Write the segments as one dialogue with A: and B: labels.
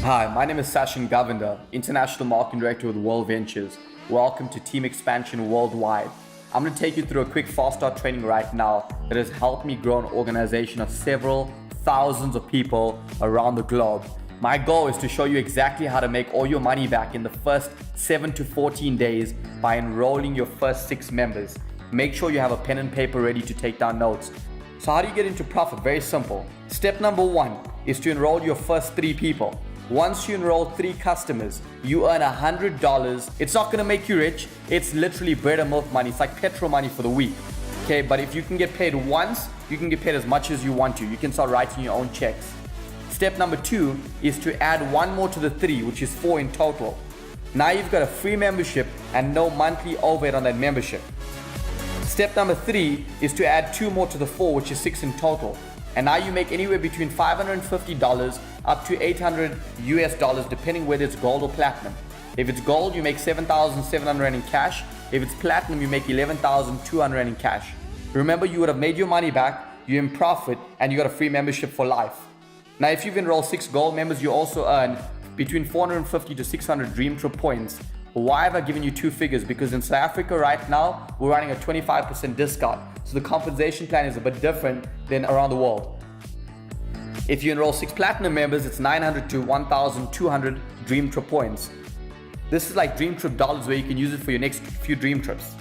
A: Hi, my name is Sashin, Govender, International Marketing Director with World Ventures. Welcome to Team Expansion Worldwide. I'm going to take you through a quick fast start training right now that has helped me grow an organization of several thousands of people around the globe. My goal is to show you exactly how to make all your money back in the first 7 to 14 days by enrolling your first 6 members. Make sure you have a pen and paper ready to take down notes. So how do you get into profit? Very simple. Step number 1 is to enroll your first 3 people. Once you enroll 3 customers, you earn $100. It's not gonna make you rich. It's literally bread and milk money. It's like petrol money for the week. Okay, but if you can get paid once, you can get paid as much as you want to. You can start writing your own checks. Step number 2 is to add 1 more to the 3, which is 4 in total. Now you've got a free membership and no monthly overhead on that membership. Step number 3 is to add 2 more to the 4, which is 6 in total. And now you make anywhere between $550 up to $800 US, depending whether it's gold or platinum. If it's gold, you make $7,700 in cash. If it's platinum, you make $11,200 in cash. Remember, you would have made your money back, you're in profit, and you got a free membership for life. Now, if you've enrolled 6 gold members, you also earn between 450 to 600 Dream Trip points. Why have I given you 2 figures? Because in South Africa right now, we're running a 25% discount. So the compensation plan is a bit different than around the world. If you enroll 6 platinum members, it's 900 to 1,200 Dream Trip points. This is like Dream Trip dollars where you can use it for your next few Dream Trips.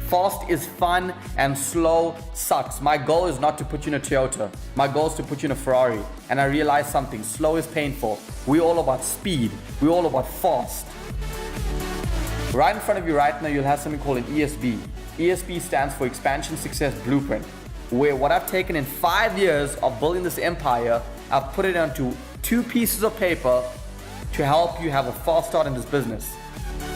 A: Fast is fun and slow sucks. My goal is not to put you in a Toyota. My goal is to put you in a Ferrari. And I realized something, slow is painful. We're all about speed. We're all about fast. Right in front of you right now, you'll have something called an ESB. ESB stands for Expansion Success Blueprint, where what I've taken in 5 years of building this empire, I've put it onto 2 pieces of paper to help you have a fast start in this business.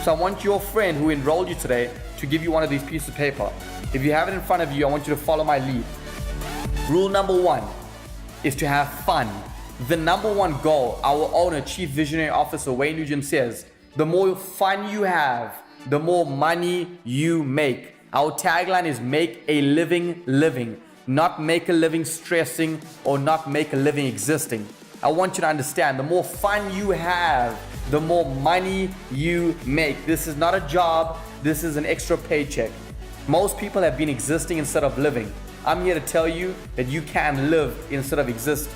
A: So I want your friend who enrolled you today to give you one of these pieces of paper. If you have it in front of you, I want you to follow my lead. Rule number 1 is to have fun. The number 1 goal, our owner, Chief Visionary Officer Wayne Nugent says, the more fun you have, the more money you make. Our tagline is make a living living, not make a living stressing or not make a living existing. I want you to understand, the more fun you have, the more money you make. This is not a job, this is an extra paycheck. Most people have been existing instead of living. I'm here to tell you that you can live instead of exist.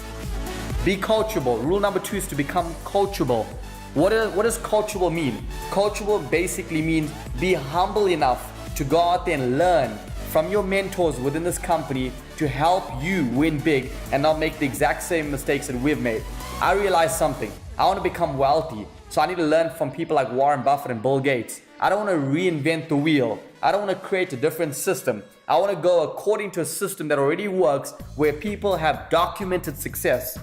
A: Be coachable. Rule number 2 is to become coachable. What does coachable mean? Coachable basically means be humble enough to go out there and learn from your mentors within this company to help you win big and not make the exact same mistakes that we've made. I realized something. I want to become wealthy, so I need to learn from people like Warren Buffett and Bill Gates. I don't want to reinvent the wheel. I don't want to create a different system. I want to go according to a system that already works where people have documented success.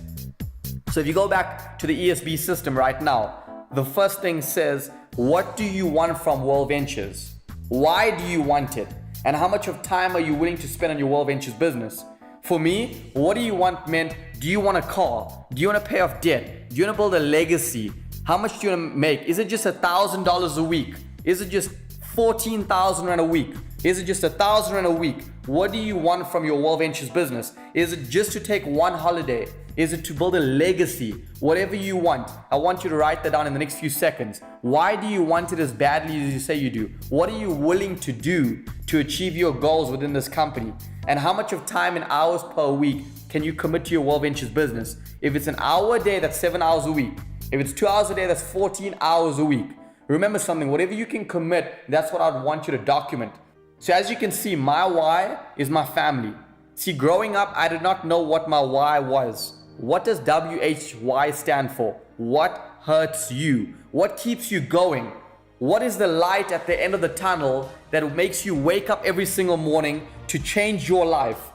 A: So if you go back to the ESB system right now, the first thing says, what do you want from World Ventures? Why do you want it? And how much of time are you willing to spend on your World Ventures business? For me, what do you want meant, do you want a car? Do you want to pay off debt? Do you want to build a legacy? How much do you want to make? Is it just $1,000 a week? Is it just 14,000 Rand a week? Is it just 1,000 Rand a week? What do you want from your World Ventures business? Is it just to take one holiday? Is it to build a legacy? Whatever you want, I want you to write that down in the next few seconds. Why do you want it as badly as you say you do? What are you willing to do to achieve your goals within this company? And how much of time in hours per week can you commit to your World Ventures business? If it's an hour a day, that's 7 hours a week. If it's 2 hours a day, that's 14 hours a week. Remember something, whatever you can commit, that's what I'd want you to document. So as you can see, my why is my family. See, growing up, I did not know what my why was. What does WHY stand for? What hurts you? What keeps you going? What is the light at the end of the tunnel that makes you wake up every single morning to change your life?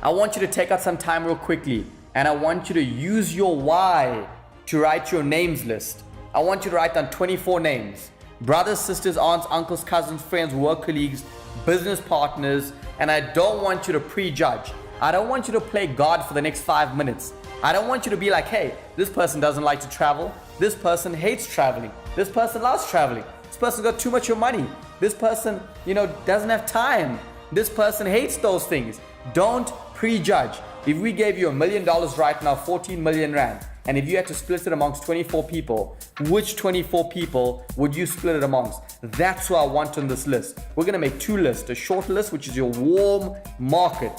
A: I want you to take out some time real quickly and I want you to use your why to write your names list. I want you to write down 24 names. Brothers, sisters, aunts, uncles, cousins, friends, work colleagues, business partners, and I don't want you to prejudge. I don't want you to play God for the next 5 minutes. I don't want you to be like, hey, this person doesn't like to travel. This person hates traveling. This person loves traveling. This person's got too much money. This person, doesn't have time. This person hates those things. Don't prejudge. If we gave you $1 million right now, 14 million Rand, And if you had to split it amongst 24 people, which 24 people would you split it amongst? That's who I want on this list. We're gonna make two lists. A short list, which is your warm market,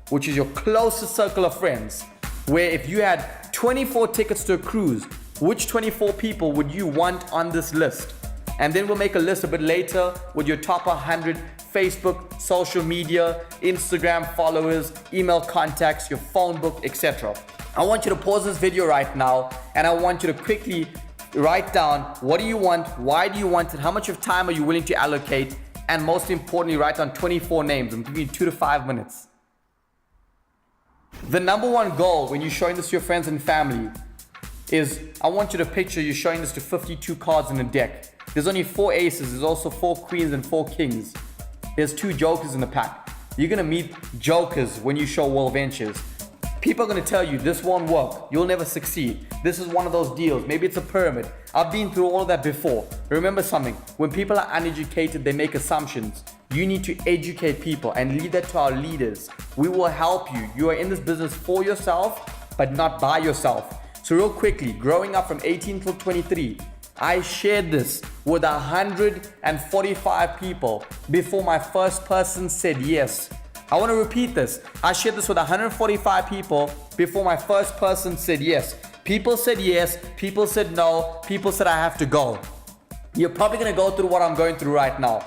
A: which is your closest circle of friends, where if you had 24 tickets to a cruise, which 24 people would you want on this list? And then we'll make a list a bit later with your top 100 Facebook, social media, Instagram followers, email contacts, your phone book, etc. I want you to pause this video right now and I want you to quickly write down what do you want, why do you want it, how much of time are you willing to allocate, and most importantly, write down 24 names. I'm giving you 2 to 5 minutes. The number one goal when you're showing this to your friends and family is I want you to picture you're showing this to 52 cards in a deck. There's only 4 aces, there's also 4 queens and 4 kings. There's 2 jokers in the pack. You're gonna meet jokers when you show World Ventures. People are gonna tell you this won't work, you'll never succeed. This is one of those deals, maybe it's a pyramid. I've been through all of that before. Remember something, when people are uneducated, they make assumptions. You need to educate people and leave that to our leaders. We will help you. You are in this business for yourself, but not by yourself. So real quickly, growing up from 18 till 23, I shared this with 145 people before my first person said yes. I want to repeat this. I shared this with 145 people before my first person said yes. People said yes, people said no, people said I have to go. You're probably going to go through what I'm going through right now,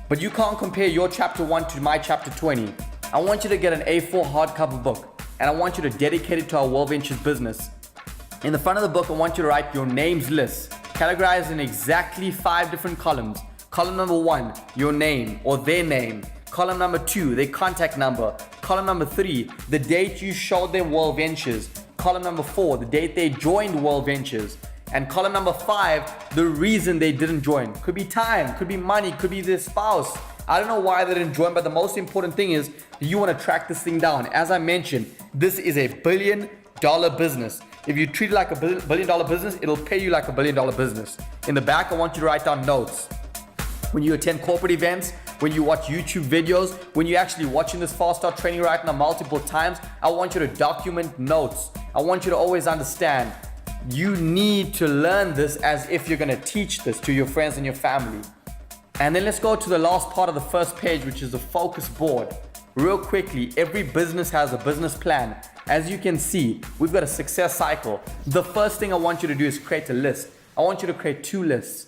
A: but you can't compare your chapter 1 to my chapter 20. I want you to get an A4 hardcover book and I want you to dedicate it to our World Ventures business. In the front of the book, I want you to write your names list, categorized in exactly 5 different columns. Column number 1, your name or their name. Column number 2, their contact number. Column number 3, the date you showed them World Ventures. Column number 4, the date they joined World Ventures. And column number 5, the reason they didn't join. Could be time, could be money, could be their spouse. I don't know why they didn't join, but the most important thing is you want to track this thing down. As I mentioned, this is a $1 billion business. If you treat it like a $1 billion business, it'll pay you like a $1 billion business. In the back, I want you to write down notes. When you attend corporate events, when you watch YouTube videos, when you're actually watching this fast start training right now multiple times, I want you to document notes. I want you to always understand you need to learn this as if you're going to teach this to your friends and your family. And then let's go to the last part of the first page, which is the focus board. Real quickly, every business has a business plan. As you can see, we've got a success cycle. The first thing I want you to do is create a list. I want you to create 2 lists.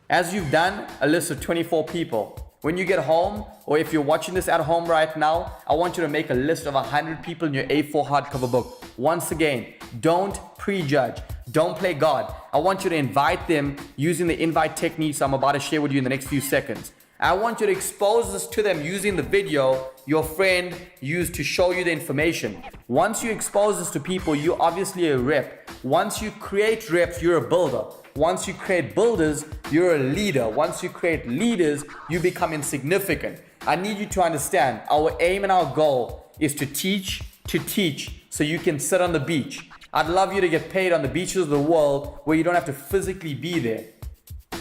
A: As you've done a list of 24 people, when you get home, or if you're watching this at home right now, I want you to make a list of 100 people in your A4 hardcover book. Once again, don't prejudge. Don't play God. I want you to invite them using the invite techniques I'm about to share with you in the next few seconds. I want you to expose this to them using the video your friend used to show you the information. Once you expose this to people, you're obviously a rep. Once you create reps, you're a builder. Once you create builders, you're a leader. Once you create leaders, you become insignificant. I need you to understand our aim and our goal is to teach so you can sit on the beach. I'd love you to get paid on the beaches of the world where you don't have to physically be there.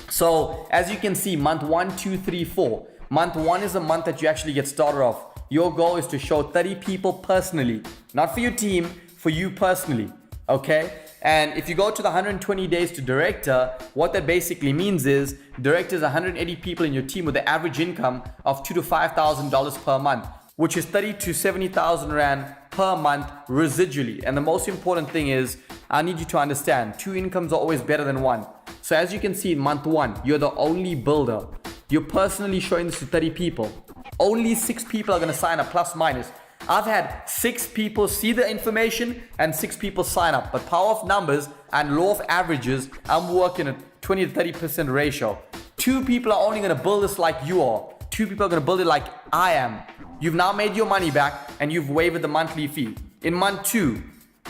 A: So as you can see, month 1, 2, 3, 4. Month 1 is the month that you actually get started off. Your goal is to show 30 people personally, not for your team, for you personally, okay? And if you go to the 120 days to director, what that basically means is director is 180 people in your team with an average income of $2,000 to $5,000 per month, which is 30 to 70,000 Rand per month residually. And the most important thing is, I need you to understand, 2 incomes are always better than 1. So as you can see in month 1, you're the only builder. You're personally showing this to 30 people. Only 6 people are going to sign up, plus minus. I've had 6 people see the information and 6 people sign up. But power of numbers and law of averages, I'm working at 20 to 30% ratio. 2 people are only going to build this like you are. 2 people are going to build it like I am. You've now made your money back and you've waived the monthly fee. In month 2,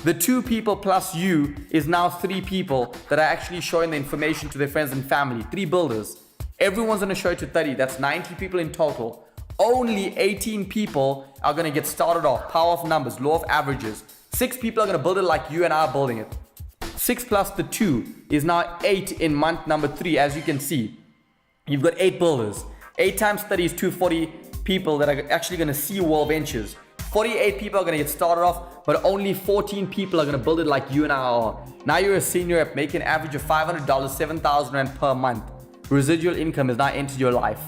A: the 2 people plus you is now 3 people that are actually showing the information to their friends and family. 3 builders. Everyone's going to show it to 30. That's 90 people in total. Only 18 people are going to get started off. Power of numbers, law of averages. 6 people are going to build it like you and I are building it. 6 plus the 2 is now 8 in month number 3. As you can see, you've got 8 builders. 8 times 30 is 240 people that are actually going to see World Ventures. 48 people are going to get started off, but only 14 people are going to build it like you and I are. Now you're a senior rep making an average of $500, 7,000 Rand per month. Residual income has now entered your life.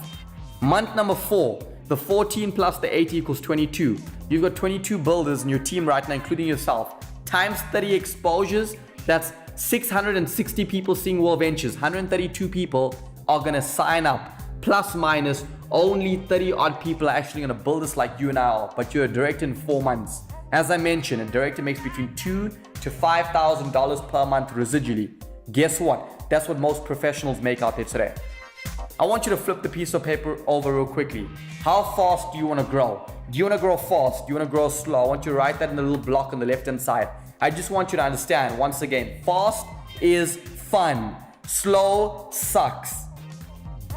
A: Month number 4, the 14 plus the 80 equals 22. You've got 22 builders in your team right now, including yourself. Times 30 exposures, that's 660 people seeing World Ventures. 132 people are going to sign up. Plus minus, only 30 odd people are actually going to build this like you and I are, but you're a director in 4 months. As I mentioned, a director makes between $2,000 to $5,000 per month residually. Guess what? That's what most professionals make out there today. I want you to flip the piece of paper over real quickly. How fast do you want to grow? Do you want to grow fast? Do you want to grow slow? I want you to write that in the little block on the left hand side. I just want you to understand, once again, fast is fun. Slow sucks.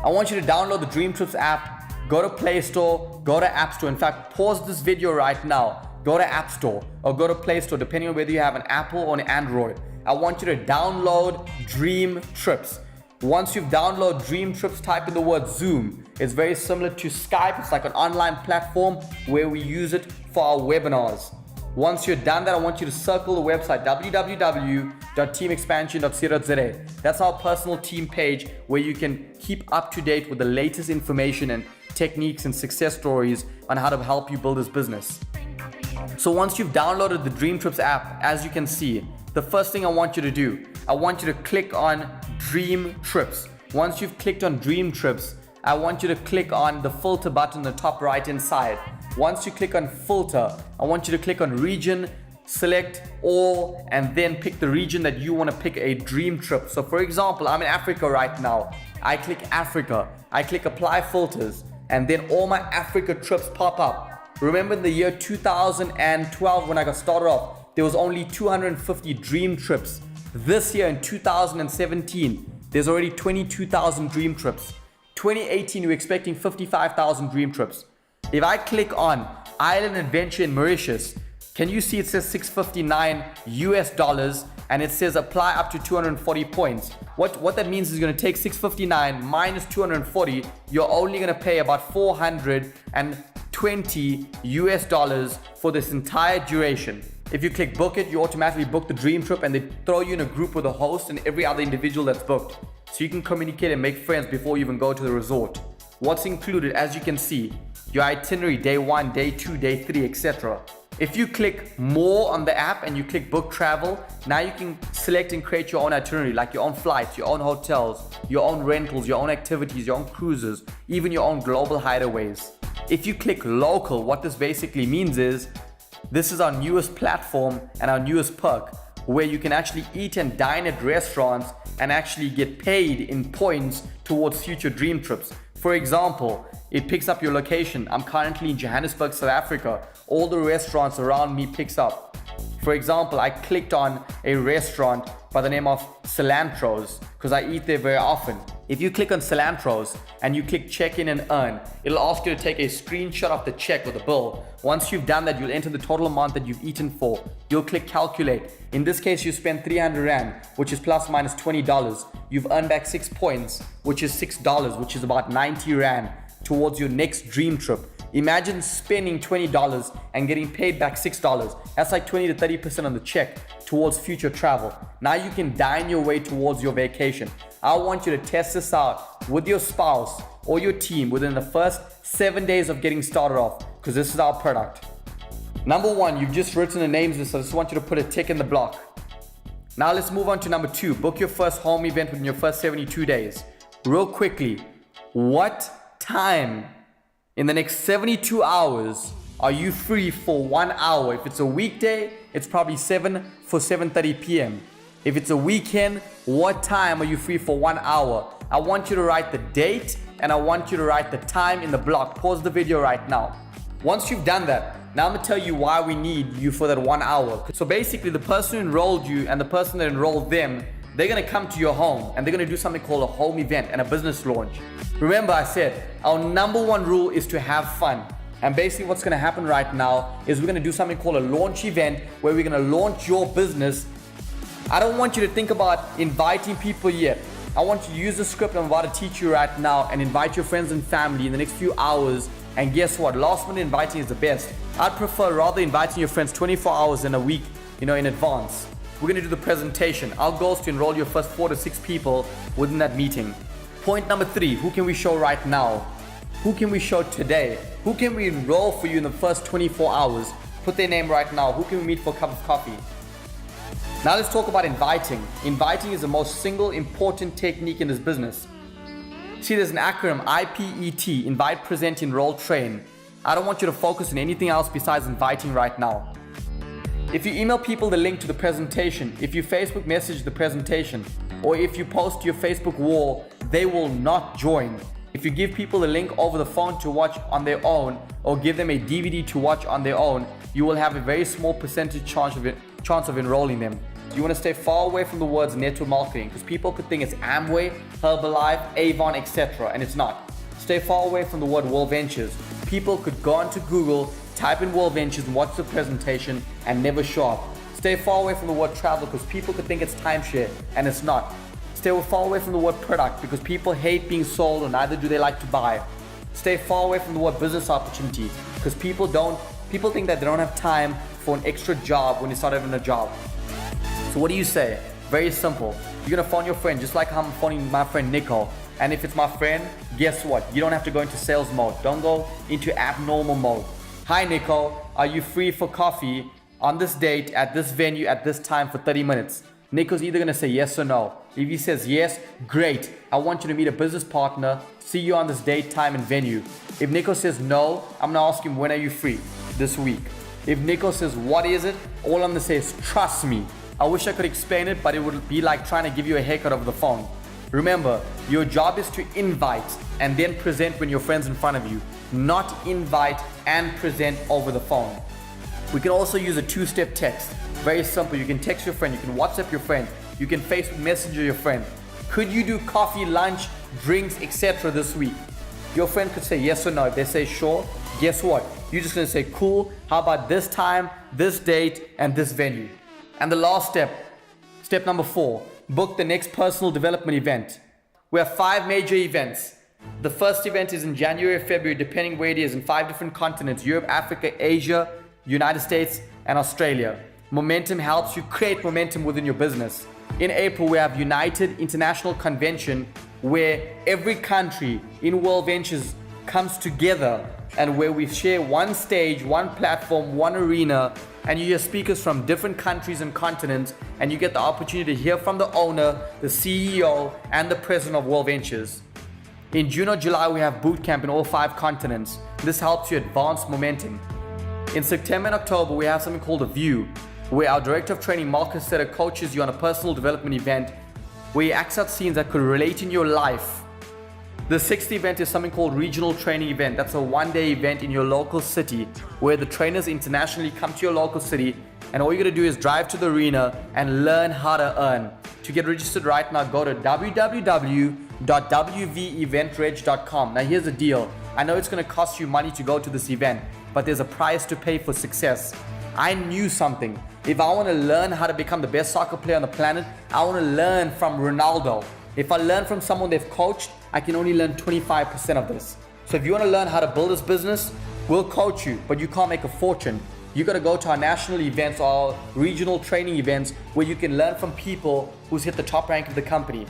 A: I want you to download the Dream Trips app, go to Play Store, go to App Store. In fact, pause this video right now. Go to App Store or go to Play Store, depending on whether you have an Apple or an Android. I want you to download Dream Trips. Once you've downloaded Dream Trips, type in the word Zoom. It's very similar to Skype. It's like an online platform where we use it for our webinars. Once you're done that, I want you to circle the website www.teamexpansion.co.za. That's our personal team page where you can keep up to date with the latest information and techniques and success stories on how to help you build this business. So once you've downloaded the Dream Trips app, as you can see, the first thing I want you to do, I want you to click on Dream Trips. Once you've clicked on Dream Trips, I want you to click on the filter button on the top right hand side. Once you click on filter, I want you to click on region, select all, and then pick the region that you want to pick a dream trip. So for example, I'm in Africa right now. I click Africa, I click apply filters, and then all my Africa trips pop up. Remember in the year 2012 when I got started off, there was only 250 dream trips. This year in 2017, there's already 22,000 dream trips. 2018, we're expecting 55,000 dream trips. If I click on Island Adventure in Mauritius, can you see it says $659 US and it says apply up to 240 points. What that means is you're going to take 659 minus 240. You're only going to pay about $420 US for this entire duration. If you click book it, you automatically book the dream trip and they throw you in a group with a host and every other individual that's booked. So you can communicate and make friends before you even go to the resort. What's included, as you can see, your itinerary, day 1, day 2, day 3, etc. If you click more on the app and you click book travel, now you can select and create your own itinerary, like your own flights, your own hotels, your own rentals, your own activities, your own cruises, even your own global hideaways. If you click local, what this basically means is, this is our newest platform and our newest perk, where you can actually eat and dine at restaurants and actually get paid in points towards future dream trips. For example, it picks up your location. I'm currently in Johannesburg, South Africa. All the restaurants around me picks up. For example, I clicked on a restaurant by the name of Cilantro's because I eat there very often. If you click on Cilantro's and you click check in and earn, it'll ask you to take a screenshot of the check or the bill. Once you've done that, you'll enter the total amount that you've eaten for. You'll click calculate. In this case, you spent 300 Rand, which is plus minus $20. You've earned back 6 points, which is $6, which is about 90 Rand towards your next dream trip. Imagine spending $20 and getting paid back $6. That's like 20 to 30% on the check towards future travel. Now you can dine your way towards your vacation. I want you to test this out with your spouse or your team within the first 7 days of getting started off, because this is our product. Number 1, you've just written the names, so I just want you to put a tick in the block. Now let's move on to number 2. Book your first home event within your first 72 days. Real quickly, what time in the next 72 hours are you free for 1 hour? If it's a weekday, it's probably 7:30 p.m. If it's a weekend, what time are you free for 1 hour? I want you to write the date and I want you to write the time in the block. Pause the video right now. Once you've done that, now I'm going to tell you why we need you for that 1 hour. So basically, the person who enrolled you and the person that enrolled them, they're going to come to your home and they're going to do something called a home event and a business launch. Remember, I said our number 1 rule is to have fun. And basically what's going to happen right now is we're going to do something called a launch event where we're going to launch your business. I don't want you to think about inviting people yet. I want you to use the script I'm about to teach you right now and invite your friends and family in the next few hours And guess what? Last minute inviting is the best. I'd prefer rather inviting your friends 24 hours in a week, in advance. We're gonna do the presentation. Our goal is to enroll your first 4 to 6 people within that meeting. Point number 3, who can we show right now? Who can we show today? Who can we enroll for you in the first 24 hours? Put their name right now. Who can we meet for a cup of coffee? Now let's talk about inviting. Inviting is the most single important technique in this business. See, there's an acronym, IPET, invite, present, enroll, train. I don't want you to focus on anything else besides inviting right now. If you email people the link to the presentation, if you Facebook message the presentation, or if you post to your Facebook wall, they will not join. If you give people the link over the phone to watch on their own, or give them a DVD to watch on their own, you will have a very small percentage chance of enrolling them. You want to stay far away from the words network marketing, because people could think it's Amway, Herbalife, Avon, etc. and it's not. Stay far away from the word World Ventures. People could go onto Google, type in World Ventures and watch the presentation and never show up. Stay far away from the word travel, because people could think it's timeshare and it's not. Stay far away from the word product, because people hate being sold and neither do they like to buy. Stay far away from the word business opportunity, because people think that they don't have time for an extra job when they start having a job. So what do you say? Very simple. You're gonna phone your friend just like I'm phoning my friend Nico. And if it's my friend, guess what? You don't have to go into sales mode. Don't go into abnormal mode. Hi Nico, are you free for coffee on this date at this venue at this time for 30 minutes? Nico's either gonna say yes or no. If he says yes, great. I want you to meet a business partner. See you on this date, time, and venue. If Nico says no, I'm gonna ask him, when are you free? This week. If Nico says, what is it? All I'm gonna say is, trust me. I wish I could explain it, but it would be like trying to give you a haircut over the phone. Remember, your job is to invite and then present when your friend's in front of you, not invite and present over the phone. We can also use a 2-step text. Very simple. You can text your friend, you can WhatsApp your friend, you can Facebook Messenger your friend. Could you do coffee, lunch, drinks, etc. this week? Your friend could say yes or no. If they say sure, guess what? You're just gonna say cool, how about this time, this date, and this venue. And the last step number 4, book the next personal development event. We have 5 major events. The first event is in January or February, depending where it is, in 5 different continents: Europe, Africa, Asia, United States, and Australia. Momentum helps you create momentum within your business. In April, we have United International Convention, where every country in World Ventures comes together and where we share one stage, one platform, one arena, and you hear speakers from different countries and continents, and you get the opportunity to hear from the owner, the CEO, and the president of World Ventures. In June or July, we have boot camp in all 5 continents. This helps you advance momentum. In September and October, we have something called A View, where our director of training, Marcus Setter, coaches you on a personal development event where you act out scenes that could relate in your life. The 6th event is something called Regional Training Event. That's a 1-day event in your local city where the trainers internationally come to your local city, and all you're gonna do is drive to the arena and learn how to earn. To get registered right now, go to www.wveventreg.com. Now here's the deal. I know it's gonna cost you money to go to this event, but there's a price to pay for success. I knew something. If I wanna learn how to become the best soccer player on the planet, I wanna learn from Ronaldo. If I learn from someone they've coached, I can only learn 25% of this. So if you want to learn how to build this business, we'll coach you, but you can't make a fortune. You got to go to our national events or our regional training events where you can learn from people who's hit the top rank of the company.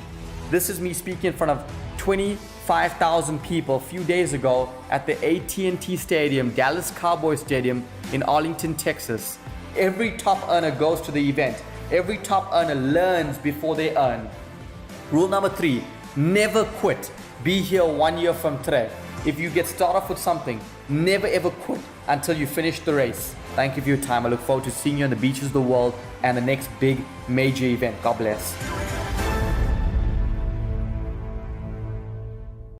A: This is me speaking in front of 25,000 people a few days ago at the AT&T Stadium, Dallas Cowboys Stadium in Arlington, Texas. Every top earner goes to the event. Every top earner learns before they earn. Rule number 3, never quit. Be here 1 year from today. If you get started off with something, never ever quit until you finish the race. Thank you for your time. I look forward to seeing you on the beaches of the world and the next big major event. God bless.